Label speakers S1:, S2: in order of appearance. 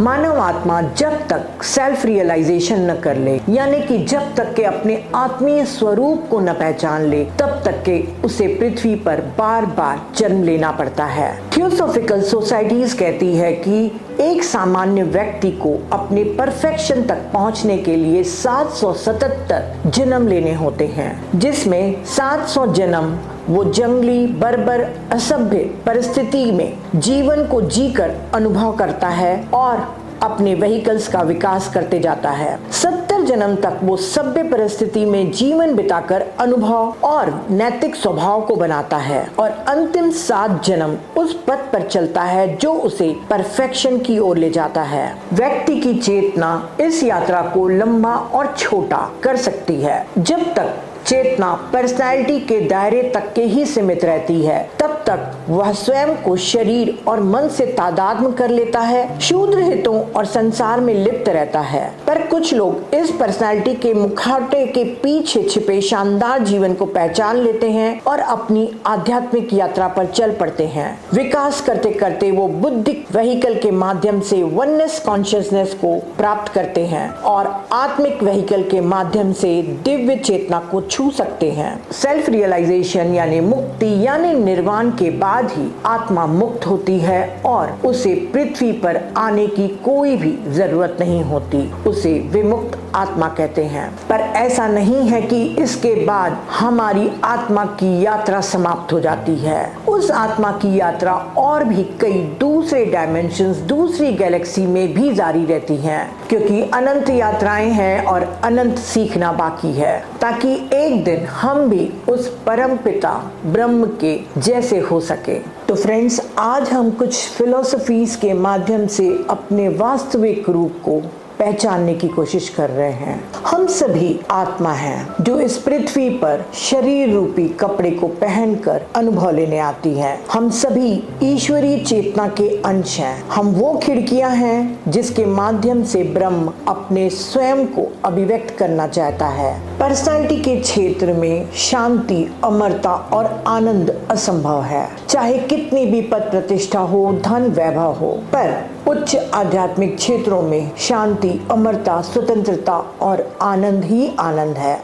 S1: मानव आत्मा जब तक सेल्फ रियलाइजेशन न कर ले, यानी कि जब तक के अपने आत्मीय स्वरूप को न पहचान ले, तब तक के उसे पृथ्वी पर बार बार जन्म लेना पड़ता है। थियोसॉफिकल सोसाइटीज कहती है कि एक सामान्य व्यक्ति को अपने परफेक्शन तक पहुंचने के लिए 777 जन्म लेने होते हैं, जिसमें 700 जन्म वो जंगली, बर्बर, असभ्य परिस्थिति में जीवन को जीकर अनुभव करता है और अपने व्हीकल्स का विकास करते जाता है। 70 जन्म तक वो सभ्य परिस्थिति में जीवन बिताकर अनुभव और नैतिक स्वभाव को बनाता है और अंतिम 7 जन्म उस पथ पर चलता है जो उसे परफेक्शन की ओर ले जाता है। व्यक्ति की चेतना इस यात्रा को लंबा और छोटा कर सकती है। जब तक चेतना पर्सनैलिटी के दायरे तक के ही सीमित रहती है, तब तक वह स्वयं को शरीर और मन से तादात्म्य कर लेता है, शूद्र हितों और संसार में लिप्त रहता है। पर कुछ लोग इस पर्सनैलिटी के मुखौटे के पीछे छिपे शानदार जीवन को पहचान लेते हैं और अपनी आध्यात्मिक यात्रा पर चल पड़ते हैं। विकास करते करते वो बुद्धिक व्हीकल के माध्यम से वननेस कॉन्शियसनेस को प्राप्त करते हैं और आत्मिक व्हीकल के माध्यम से दिव्य चेतना को छू सकते हैं। सेल्फ रियलाइजेशन यानी मुक्ति यानी निर्वाण के बाद ही आत्मा मुक्त होती है और उसे पृथ्वी पर आने की कोई भी जरूरत नहीं होती। उसे विमुक्त आत्मा कहते हैं। पर ऐसा नहीं है कि इसके बाद हमारी आत्मा की यात्रा समाप्त हो जाती है। उस आत्मा की यात्रा और भी कई दूसरे डायमेंशंस, दूसरी गैलेक्सी में भी जारी रहती हैं, क्योंकि अनंत यात्राएं हैं और अनंत सीखना बाकी है, ताकि एक दिन हम भी उस परम पिता ब्रह्म के जैसे हो सके। तो फ्रेंड्स, आज हम कुछ फिलोसफीज के माध्यम से अपने वास्तविक रूप को पहचानने की कोशिश कर रहे हैं। हम सभी आत्मा हैं जो इस पृथ्वी पर शरीर रूपी कपड़े को पहनकर अनुभव लेने आती है। हम सभी ईश्वरीय चेतना के अंश हैं। हम वो खिड़कियां हैं जिसके माध्यम से ब्रह्म अपने स्वयं को अभिव्यक्त करना चाहता है। पर्सनालिटी के क्षेत्र में शांति, अमरता और आनंद असंभव है, चाहे कितनी भी पद प्रतिष्ठा हो, धन वैभव हो। पर उच्च आध्यात्मिक क्षेत्रों में शांति, अमरता, स्वतंत्रता और आनंद ही आनंद है।